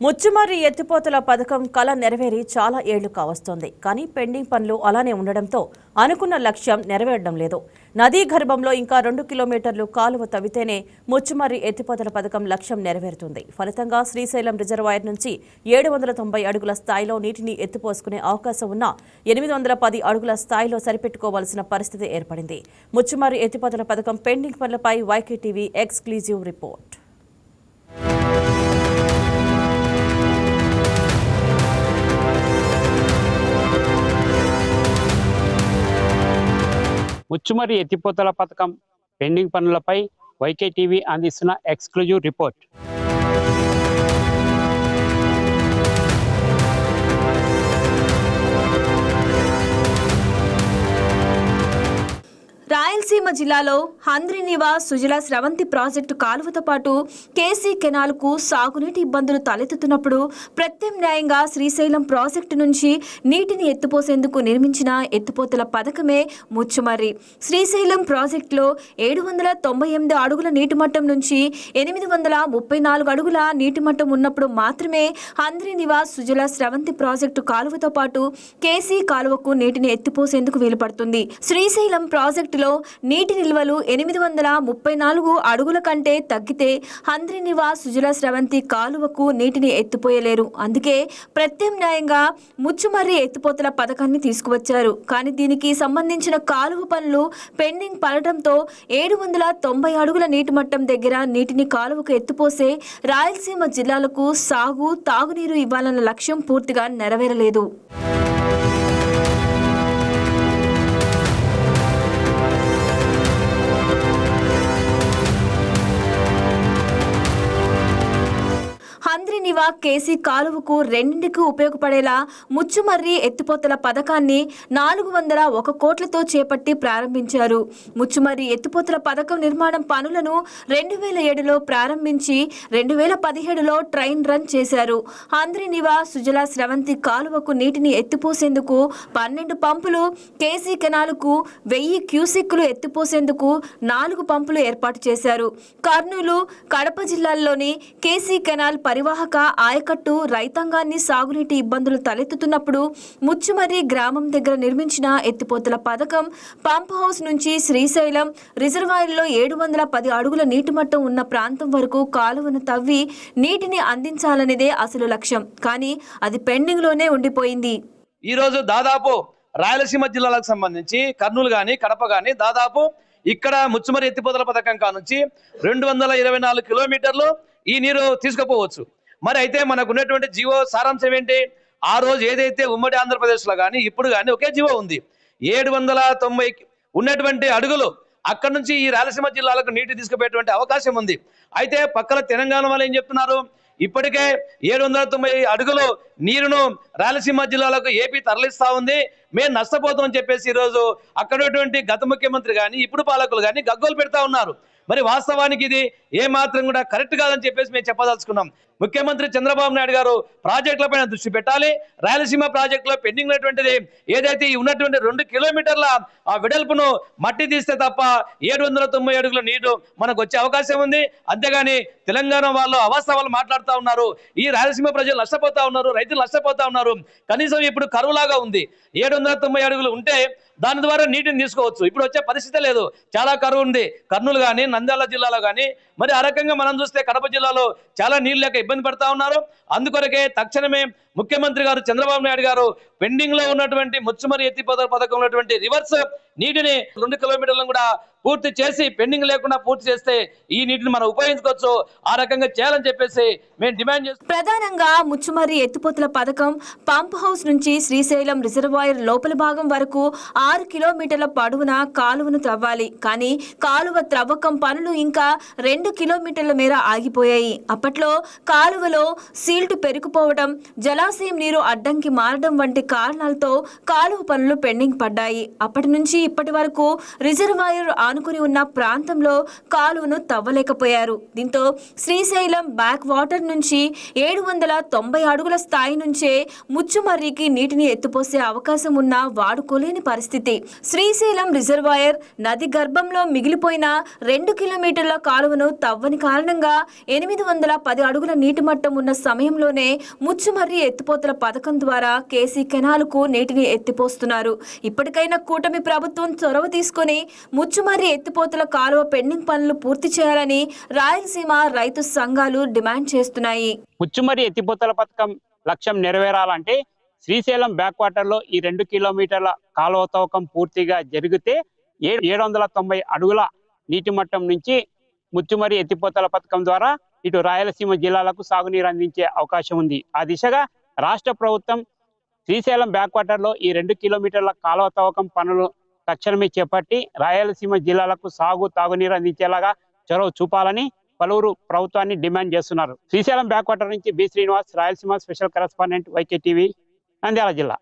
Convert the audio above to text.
ముచ్చుమర్రి ఎత్తిపోతల పథకం కల నెరవేరి చాలా ఏళ్లు కావస్తోంది. కానీ పెండింగ్ పనులు అలానే ఉండడంతో అనుకున్న లక్ష్యం నెరవేరడం లేదు. నదీ గర్భంలో ఇంకా 2 కిలోమీటర్లు కాలువ తవ్వితేనే ముచ్చుమర్రి ఎత్తిపోతల పథకం లక్ష్యం నెరవేరుతుంది. ఫలితంగా శ్రీశైలం రిజర్వాయర్ నుంచి 790 అడుగుల స్థాయిలో నీటిని ఎత్తిపోసుకునే అవకాశం ఉన్న 810 అడుగుల స్థాయిలో సరిపెట్టుకోవాల్సిన పరిస్థితి ఏర్పడింది. ముచ్చుమర్రి ఎత్తిపోతల పథకం పెండింగ్ పనులపై YK TV exclusive report. Muchumarri ఎత్తిపోతల పథకం పెండింగ్ పనులపై వైకే టీవీ అందిస్తున్న ఎక్స్క్లూజివ్ రిపోర్ట్. రాయలసీమ జిల్లాలో హంద్రీనివా సుజల స్రవంతి ప్రాజెక్టు కాలువతో పాటు కేసీ కెనాల్కు సాగునీటి ఇబ్బందులు తలెత్తుతున్నప్పుడు ప్రత్యామ్నాయంగా శ్రీశైలం ప్రాజెక్టు నుంచి నీటిని ఎత్తిపోసేందుకు నిర్మించిన ఎత్తిపోతల పథకమే ముచ్చుమర్రి. శ్రీశైలం ప్రాజెక్టులో 798 అడుగుల నీటిమట్టం నుంచి 834 అడుగుల నీటిమట్టం ఉన్నప్పుడు మాత్రమే హంద్రీనివా సుజల స్రవంతి ప్రాజెక్టు కాలువతో పాటు కేసీ కాలువకు నీటిని ఎత్తిపోసేందుకు వీలుపడుతుంది. శ్రీశైలం ప్రాజెక్టు నీటి నిల్వలు 834 అడుగుల కంటే తగ్గితే హంద్రీనివా సుజల స్రవంతి కాలువకు నీటిని ఎత్తిపోయలేరు. అందుకే ప్రత్యామ్నాయంగా ముచ్చుమర్రి ఎత్తిపోతల పథకాన్ని తీసుకువచ్చారు. కానీ దీనికి సంబంధించిన కాలువ పనులు పెండింగ్ పడటంతో 790 అడుగుల నీటి మట్టం దగ్గర నీటిని కాలువకు ఎత్తిపోసే రాయలసీమ జిల్లాలకు సాగు తాగునీరు ఇవ్వాలన్న లక్ష్యం పూర్తిగా నెరవేరలేదు. హంద్రీనివా కేసీ కాలువకు రెండింటికి ఉపయోగపడేలా ముచ్చుమర్రి ఎత్తిపోతల పథకాన్ని 401 కోట్లతో చేపట్టి ప్రారంభించారు. ముచ్చుమర్రి ఎత్తిపోతల పథకం నిర్మాణం పనులను 2007లో ప్రారంభించి 2017లో ట్రైన్ రన్ చేశారు. హంద్రీనివా సుజల స్రవంతి కాలువకు నీటిని ఎత్తిపోసేందుకు 12 పంపులు, కేసీ కెనాల్కు 1000 క్యూసెక్కులు ఎత్తిపోసేందుకు 4 పంపులు ఏర్పాటు చేశారు. కర్నూలు, కడప జిల్లాల్లోని కేసీ కెనాల్ పరివాహక ఆయకట్టు రైతాంగాన్ని సాగునీటి ఇబ్బందులు తలెత్తుతున్నప్పుడు ముచ్చుమర్రి గ్రామం దగ్గర నిర్మించిన ఎత్తిపోతల పథకం పంప్ హౌస్ నుంచి శ్రీశైలం రిజర్వాయర్లో 710 అడుగుల నీటి మట్టం ఉన్న ప్రాంతం వరకు కాలువను తవ్వి నీటిని అందించాలనేదే అసలు లక్ష్యం. కానీ అది పెండింగ్ లోనే ఉండిపోయింది. ఈ రోజు దాదాపు రాయలసీమ జిల్లాలకు సంబంధించి కర్నూలు గాని కడప గాని దాదాపు ఇక్కడ ముచ్చుమర్రి ఎత్తిపోతల పథకం కానుంచి 224 కిలోమీటర్లు ఈ నీరు తీసుకుపోవచ్చు. మరి అయితే మనకు ఉన్నటువంటి జీవో సారాంశం ఏంటి? ఆ రోజు ఏదైతే ఉమ్మడి ఆంధ్రప్రదేశ్లో కానీ ఇప్పుడు కానీ ఒకే జీవో ఉంది. 790 ఉన్నటువంటి అడుగులు అక్కడ నుంచి ఈ రాయలసీమ జిల్లాలకు నీటి తీసుకుపోయేటువంటి అవకాశం ఉంది. అయితే పక్కన తెలంగాణ వాళ్ళు ఏం చెప్తున్నారు? ఇప్పటికే 790 అడుగులు నీరును రాయలసీమ జిల్లాలకు ఏపీ తరలిస్తా ఉంది, మేము నష్టపోతామని చెప్పేసి ఈరోజు అక్కడటువంటి గత ముఖ్యమంత్రి కానీ ఇప్పుడు పాలకులు కానీ గగ్గోలు పెడతా ఉన్నారు. మరి వాస్తవానికి ఇది ఏమాత్రం కూడా కరెక్ట్ కాదని చెప్పేసి మేము చెప్పదలుచుకున్నాం. ముఖ్యమంత్రి చంద్రబాబు నాయుడు గారు ప్రాజెక్టులపైన దృష్టి పెట్టాలి. రాయలసీమ ప్రాజెక్టులో పెండింగ్ ఉన్నటువంటిది ఏదైతే ఉన్నటువంటి 2 కిలోమీటర్ల ఆ వెడల్పును మట్టి తీస్తే తప్ప 790 అడుగుల నీరు మనకు వచ్చే అవకాశం ఉంది. అంతేగాని తెలంగాణ వాళ్ళు అవాస్తవాలు మాట్లాడుతూ ఉన్నారు. ఈ రాయలసీమ ప్రజలు నష్టపోతా ఉన్నారు, రైతులు నష్టపోతా ఉన్నారు. కనీసం ఇప్పుడు కరువులాగా ఉంది. 790 అడుగులు ఉంటే దాని ద్వారా నీటిని తీసుకోవచ్చు. ఇప్పుడు వచ్చే పరిస్థితి లేదు, చాలా కరువు ఉంది. కర్నూలు కానీ నంద్యాల జిల్లాలో కానీ మరి ఆ రకంగా మనం చూస్తే కడప జిల్లాలో చాలా నీళ్ళు లేక ఇబ్బంది పడతా ఉన్నారు. అందుకొరకే తక్షణమే ముఖ్యమంత్రి గారు చంద్రబాబు నాయుడు గారు పెండింగ్ లో ఉన్నటువంటి ముచ్చుమర్రి ఎత్తిపోతల పథకం ఉన్నటువంటి రివర్స్ నీటిని 2 కిలోమీటర్లను కూడా పూర్తి చేసి పెండింగ్ లేకుండా పూర్తి చేస్తే ఈ నీటిని మనం ఉపయోగించుకోవచ్చు. ఆ రకంగా చేయాలని చెప్పేసి మేము డిమాండ్ చేస్తాం. ప్రధానంగా ముచ్చుమర్రి ఎత్తిపోతల పథకం పంప్ హౌస్ నుంచి శ్రీశైలం రిజర్వాయర్ లోపల భాగం వరకు 6 కిలోమీటర్ల పొడవున కాలువను త్రవ్వాలి. కానీ కాలువ త్రవ్వకం పనులు ఇంకా 2 కిలోమీటర్ల మేర ఆగిపోయాయి. అప్పట్లో కాలువలో సీల్టు పెరిగిపోవడం, జలాశయం నీరు అడ్డంకి మారడం వంటి కారణాలతో కాలువ పనులు పెండింగ్ పడ్డాయి. అప్పటి నుంచి ఇప్పటి వరకు రిజర్వాయర్ ఆనుకుని ఉన్న ప్రాంతంలో కాలువను తవ్వలేకపోయారు. దీంతో శ్రీశైలం బ్యాక్ వాటర్ నుంచి 790 అడుగుల స్థాయి నుంచే ముచ్చుమర్రికి నీటిని ఎత్తిపోసే అవకాశం ఉన్నా వాడుకోలేని పరిస్థితి. శ్రీశైలం రిజర్వాయర్ నది గర్భంలో మిగిలిపోయిన 2 కిలోమీటర్ల కాలువను తవ్వని కారణంగా 810 అడుగుల నీటి మట్టం ఉన్న సమయంలోనే ముచ్చుమర్రి ఎత్తిపోతల పథకం ద్వారా కేసీ కెనాల్కు నీటిని ఎత్తిపోస్తున్నారు. ఇప్పటికైనా కూటమి ప్రభుత్వం చొరవ తీసుకుని ముచ్చుమర్రి ఎత్తిపోతల కాలువ పెండింగ్ పనులు పూర్తి చేయాలని రాయలసీమ రైతు సంఘాలు డిమాండ్ చేస్తున్నాయి. ముచ్చుమర్రి ఎత్తిపోతల పథకం లక్ష్యం నెరవేరాలంటే శ్రీశైలం బ్యాక్ వాటర్ లో ఈ 2 కిలోమీటర్ల కాలువ తవ్వకం పూర్తిగా జరిగితే 790 అడుగుల నీటి మట్టం నుంచి ముచ్చుమర్రి ఎత్తిపోతల పథకం ద్వారా ఇటు రాయలసీమ జిల్లాలకు సాగునీరు అందించే అవకాశం ఉంది. ఆ దిశగా రాష్ట్ర ప్రభుత్వం శ్రీశైలం బ్యాక్ వాటర్ లో ఈ 2 కిలోమీటర్ల కాలువ తవ్వకం పనులు తక్షణమే చేపట్టి రాయలసీమ జిల్లాలకు తాగునీరు అందించేలాగా చొరవ చూపాలని పలువురు ప్రభుత్వాన్ని డిమాండ్ చేస్తున్నారు. శ్రీశైలం బ్యాక్ వాటర్ నుంచి B Srinivas, Rayalaseema special correspondent YK TV, Nandyal జిల్లా.